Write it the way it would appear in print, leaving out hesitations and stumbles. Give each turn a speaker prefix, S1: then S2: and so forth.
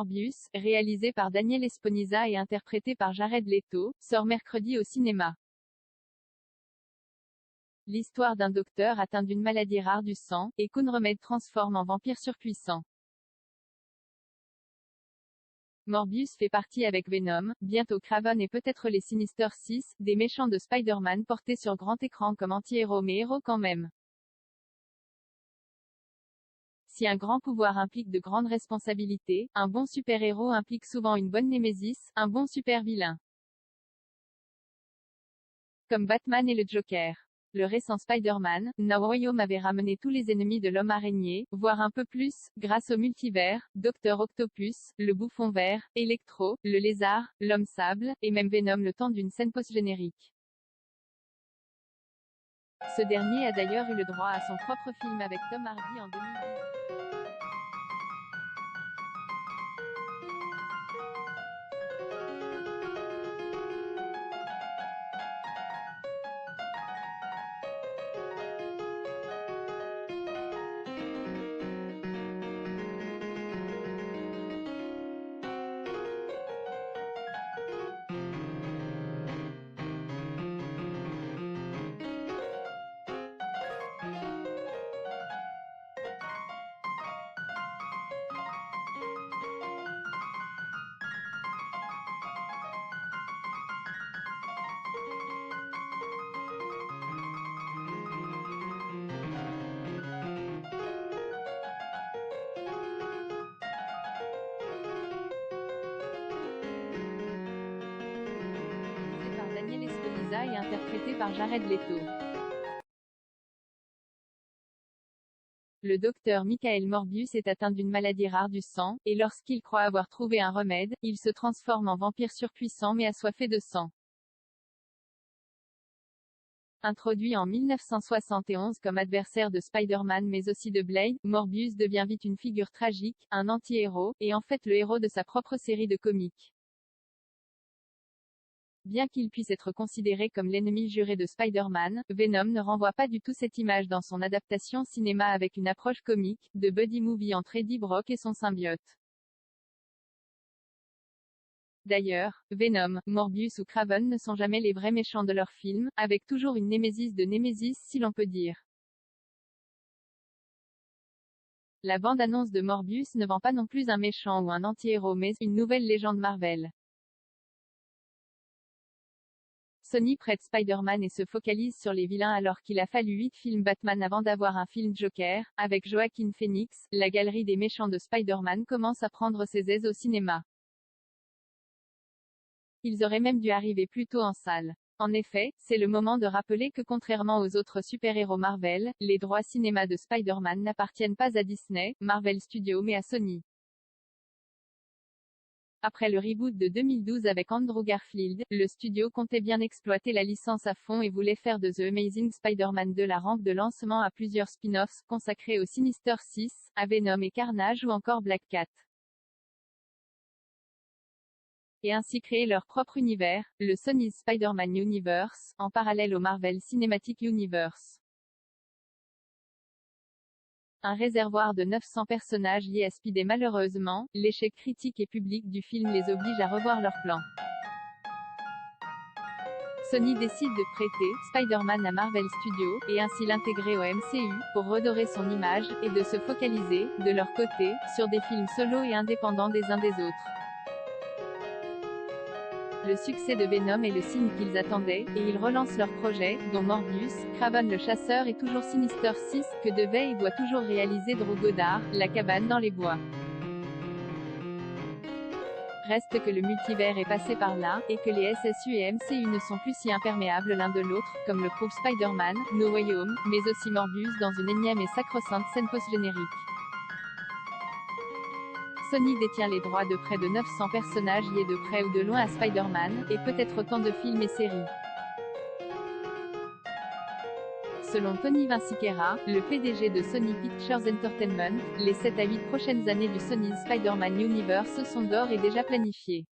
S1: Morbius, réalisé par Daniel Esponisa et interprété par Jared Leto, sort mercredi au cinéma. L'histoire d'un docteur atteint d'une maladie rare du sang, et qu'un remède transforme en vampire surpuissant. Morbius fait partie avec Venom, bientôt Kraven et peut-être les Sinister Six, des méchants de Spider-Man portés sur grand écran comme anti-héros mais héros quand même. Si un grand pouvoir implique de grandes responsabilités, un bon super-héros implique souvent une bonne némésis, un bon super-vilain. Comme Batman et le Joker. Le récent Spider-Man, No Way Home avait ramené tous les ennemis de l'homme araignée, voire un peu plus, grâce au multivers, Dr Octopus, le bouffon vert, Electro, le lézard, l'homme sable, et même Venom le temps d'une scène post-générique. Ce dernier a d'ailleurs eu le droit à son propre film avec Tom Hardy en 2010. Par Daniel Esponisa et interprété par Jared Leto. Le docteur Michael Morbius est atteint d'une maladie rare du sang, et lorsqu'il croit avoir trouvé un remède, il se transforme en vampire surpuissant mais assoiffé de sang. Introduit en 1971 comme adversaire de Spider-Man mais aussi de Blade, Morbius devient vite une figure tragique, un anti-héros, et en fait le héros de sa propre série de comics. Bien qu'il puisse être considéré comme l'ennemi juré de Spider-Man, Venom ne renvoie pas du tout cette image dans son adaptation cinéma avec une approche comique, de buddy movie entre Eddie Brock et son symbiote. D'ailleurs, Venom, Morbius ou Kraven ne sont jamais les vrais méchants de leur film, avec toujours une némésis de némésis si l'on peut dire. La bande-annonce de Morbius ne vend pas non plus un méchant ou un anti-héros mais une nouvelle légende Marvel. Sony prête Spider-Man et se focalise sur les vilains alors qu'il a fallu 8 films Batman avant d'avoir un film Joker. Avec Joaquin Phoenix, la galerie des méchants de Spider-Man commence à prendre ses aises au cinéma. Ils auraient même dû arriver plus tôt en salle. En effet, c'est le moment de rappeler que contrairement aux autres super-héros Marvel, les droits cinéma de Spider-Man n'appartiennent pas à Disney, Marvel Studios mais à Sony. Après le reboot de 2012 avec Andrew Garfield, le studio comptait bien exploiter la licence à fond et voulait faire de The Amazing Spider-Man 2 la rampe de lancement à plusieurs spin-offs, consacrés aux Sinister Six, à Venom et Carnage ou encore Black Cat. Et ainsi créer leur propre univers, le Sony's Spider-Man Universe, en parallèle au Marvel Cinematic Universe. Un réservoir de 900 personnages liés à Speed et malheureusement, l'échec critique et public du film les oblige à revoir leurs plans. Sony décide de prêter Spider-Man à Marvel Studios, et ainsi l'intégrer au MCU, pour redorer son image, et de se focaliser, de leur côté, sur des films solo et indépendants des uns des autres. Le succès de Venom est le signe qu'ils attendaient, et ils relancent leur projet, dont Morbius, Kraven le chasseur et toujours Sinister Six, que devait et doit toujours réaliser Drew Goddard, La cabane dans les bois. Reste que le multivers est passé par là, et que les SSU et MCU ne sont plus si imperméables l'un de l'autre, comme le prouve Spider-Man, No Way Home, mais aussi Morbius dans une énième et sacro-sainte scène post-générique. Sony détient les droits de près de 900 personnages liés de près ou de loin à Spider-Man, et peut-être autant de films et séries. Selon Tony Vinciquerra, le PDG de Sony Pictures Entertainment, les 7 à 8 prochaines années du Sony's Spider-Man Universe sont d'ores et déjà planifiées.